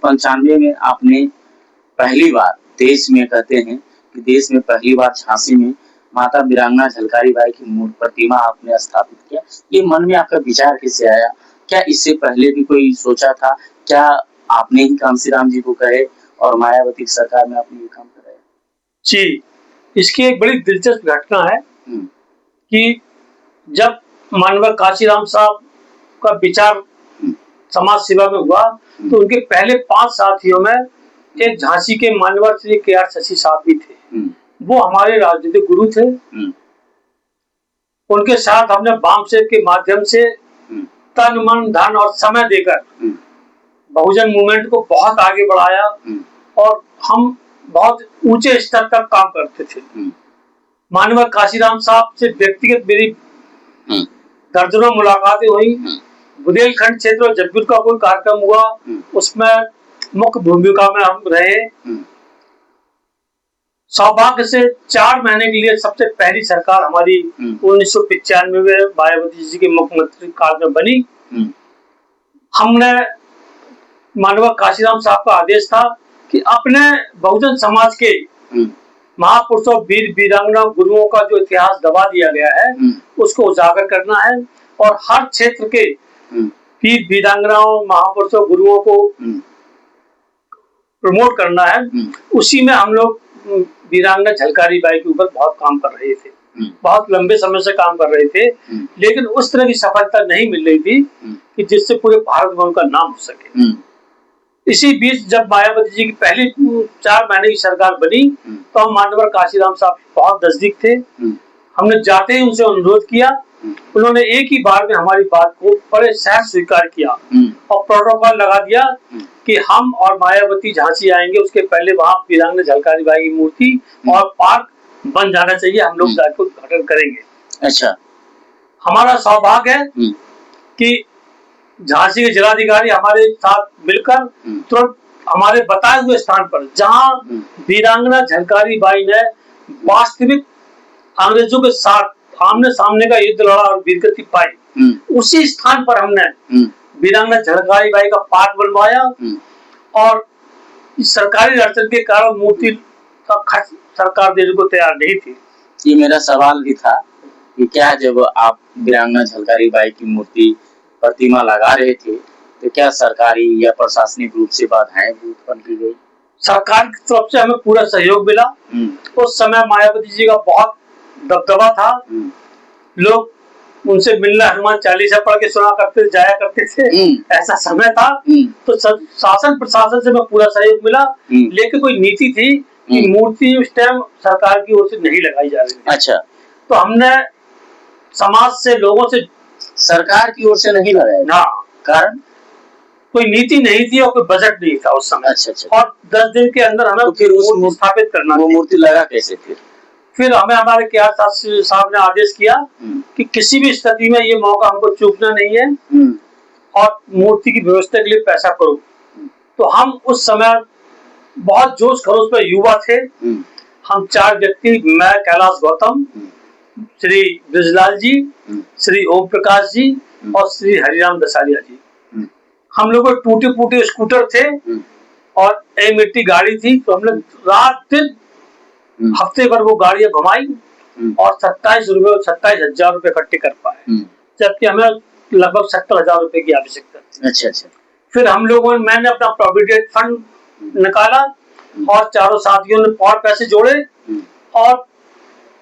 95 में आपने पहली बार देश में कहते हैं कि देश में पहली बार झांसी में माता वीरांगना झलकारी बाई की प्रतिमा आपने स्थापित किया। ये मन में आपका विचार कैसे आया? क्या इससे पहले भी कोई सोचा था? क्या आपने ही कांशीराम जी को कहे और मायावती की सरकार में आपने ये काम कराया? जी, इसकी एक बड़ी दिलचस्प घटना है कि जब माननीय कांशीराम साहब का विचार समाज सेवा में हुआ तो उनके पहले 5 साथियों में एक झांसी के मान्यवर श्री के आर शशि साहब भी थे। वो हमारे राजनीतिक गुरु थे। उनके साथ हमने वाम से के माध्यम से तन मन धन और समय देकर बहुजन मूवमेंट को बहुत आगे बढ़ाया और हम बहुत ऊंचे स्तर तक काम करते थे। माननीय कांशीराम साहब से व्यक्तिगत मेरी दर्जनों मुलाकातें हुई। बुंदेलखंड क्षेत्र और जगदीपुर का कोई कार्यक्रम हुआ, उसमें मुख्य भूमिका में हम रहे। सौभाग्य से 4 महीने के लिए सबसे पहली सरकार हमारी 1995 में मायावती जी के मुख्यमंत्री काल में बनी। हमने माननीय कांशीराम साहब का आदेश था कि अपने बहुजन समाज के महापुरुषों वीर वीरांगना गुरुओं का जो इतिहास दबा दिया गया है उसको उजागर करना है और हर क्षेत्र के वीर वीरांगनाओं महापुरुषों गुरुओं को प्रमोट करना है। उसी में हम लोग वीरांगना झलकारी बाई के ऊपर बहुत काम कर रहे थे, बहुत लंबे समय से काम कर रहे थे, लेकिन उस तरह की सफलता नहीं मिल रही थी कि जिससे पूरे भारत में उनका नाम हो सके। इसी बीच जब मायावती जी की पहली 4 महीने की सरकार बनी तो हम माननीय कांशीराम साहब बहुत नजदीक थे। हमने जाते ही उनसे अनुरोध किया, उन्होंने एक ही बार में हमारी बात को बड़े सहज स्वीकार किया और प्रोटोकॉल लगा दिया कि हम और मायावती झांसी आएंगे, उसके पहले वहां वीरांगना झलकारी बाई की मूर्ति और पार्क बन जाना चाहिए, हम लोग जाकर उद्घाटन करेंगे। अच्छा, हमारा सौभाग्य है कि झांसी के जिलाधिकारी हमारे साथ मिलकर तुरंत हमारे बताए हुए स्थान पर जहां वीरांगना झलकारी बाई ने वास्तविक अंग्रेजों के साथ आमने सामने का युद्ध लड़ा और वीरगति पाई, उसी स्थान पर हमने वीरांगना झलकारी बाई का पार्क बनवाया और इस सरकारी अड़चन के कारण मूर्ति का खर्च सरकार देने को तैयार नहीं थी। ये मेरा सवाल भी था कि क्या जब आप वीरांगना झलकारी बाई की मूर्ति प्रतिमा लगा रहे थे तो क्या सरकारी या प्रशासनिक रूप से बाधाएं उत्पन्न की गई? सरकार की तरफ से हमें पूरा सहयोग मिला। उस समय मायावती जी का बहुत दबदबा था, लोग उनसे मिलना हनुमान चालीसा पढ़ के सुना करते जाया करते थे, ऐसा समय था। तो शासन प्रशासन से हमें पूरा सहयोग मिला, लेकिन कोई नीति थी कि मूर्ति उस टाइम सरकार की ओर से नहीं लगाई जा रही थी। अच्छा, तो हमने समाज से लोगों से सरकार की ओर से नहीं लगाया ना, कारण कोई नीति नहीं थी और कोई बजट नहीं था उस समय। अच्छा। और 10 दिन के अंदर हमें तो फिर मूर्ति स्थापित करना, वो मूर्ति लगा कैसे? फिर हमें हमारे केआर साहब ने आदेश किया कि किसी भी स्थिति में ये मौका हमको चूकना नहीं है और मूर्ति की व्यवस्था के लिए पैसा करो। तो हम उस समय बहुत जोश खरोश में युवा थे। हम 4 व्यक्ति, मैं कैलाश गौतम, श्री ब्रिजलाल जी, श्री ओम प्रकाश जी और श्री हरिराम दसारिया जी, हम लोग टूटे फूटे स्कूटर थे और एक मिट्टी गाड़ी थी। तो हमने रात दिन हफ्ते भर वो गाड़ियां घुमाई और 27,000 रुपए इकट्ठे कर पाए, जबकि हमें लगभग 70,000 रुपए की आवश्यकता थी। अच्छा। फिर हम लोगों मैंने अपना प्रोविडेंट फंड निकाला और चारों साथियों ने और पैसे जोड़े और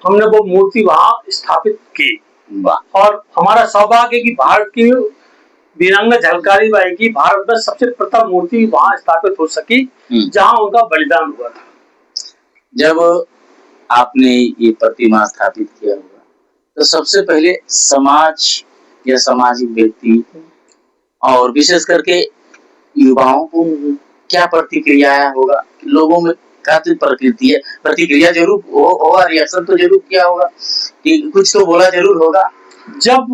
हमने वो मूर्ति वहां स्थापित की। और हमारा सौभाग्य है कि भारत की वीरांगना झलकारी बाई की भारत में सबसे प्रथम मूर्ति वहां स्थापित हो सकी जहां उनका बलिदान हुआ था। जब आपने ये प्रतिमा स्थापित किया होगा तो सबसे पहले समाज या सामाजिक व्यक्ति और विशेष करके युवाओं को क्या प्रतिक्रिया होगा? लोगों में क्या प्रतिक्रिया जरूर होगा, रिएक्शन तो जरूर किया होगा कि कुछ तो बोला जरूर होगा। जब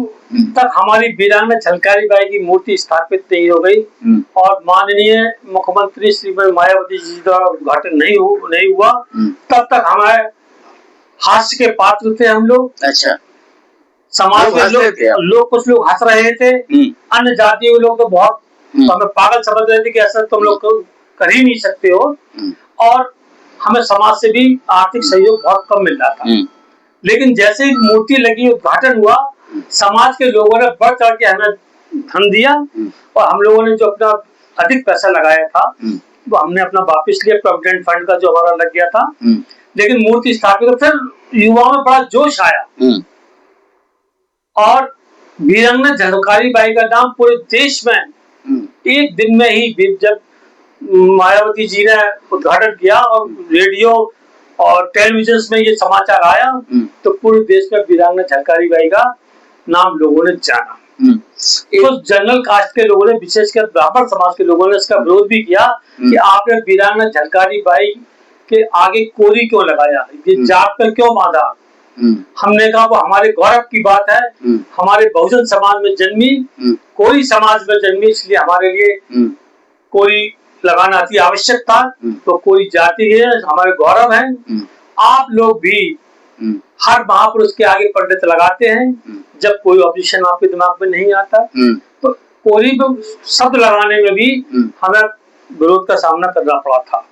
तक हमारी वीरांगना झलकारी बाई की मूर्ति स्थापित नहीं हो गई और माननीय मुख्यमंत्री श्रीमती मायावती जी द्वारा उद्घाटन नहीं हुआ तब तक हमारे हास्य के पात्र थे हम लोग। अच्छा, समाज में लोग कुछ लोग हंस रहे थे, अन्य जातियों के लोग तो बहुत हमें पागल समझ रहे थे कि ऐसा तुम लोग कर ही नहीं सकते हो, और हमें समाज से भी आर्थिक सहयोग बहुत कम मिल रहा था। लेकिन जैसे ही मूर्ति लगी, उद्घाटन हुआ, समाज के लोगों ने बढ़ चढ़ के हमें धन दिया, और हम लोगों ने जो अपना अधिक पैसा लगाया था वो हमने अपना वापस लिया, प्रोविडेंट फंड का जो हमारा लग गया था। लेकिन मूर्ति स्थापित हो, फिर युवाओं में बड़ा जोश आया, और वीरांगना झलकारी बाई का नाम पूरे देश में एक दिन में ही, जब मायावती जी ने उद्घाटन किया और रेडियो और टेलीविजन में ये समाचार आया, तो पूरे देश में वीरांगना झलकारी बाई का नाम लोगों ने जाना। तो जनरल कास्ट के लोगों ने, विशेषकर ब्राह्मण समाज के लोगों ने इसका विरोध भी किया कि आपने वीरांगना झलकारी बाई के आगे कोरी क्यों लगाया, ये जात पर क्यों बांधा। हमने कहा वो हमारे गौरव की बात है, हमारे बहुजन समाज में जन्मी, कोरी समाज में जन्मी, इसलिए हमारे लिए कोरी लगाना अति आवश्यक था। तो कोई जाति है, हमारे गौरव है। आप लोग भी हर महापुरुष के आगे पंडित लगाते हैं, जब कोई ऑब्जेक्शन आपके दिमाग में नहीं आता। तो कोरी शब्द लगाने में भी हमें विरोध का सामना करना पड़ा था।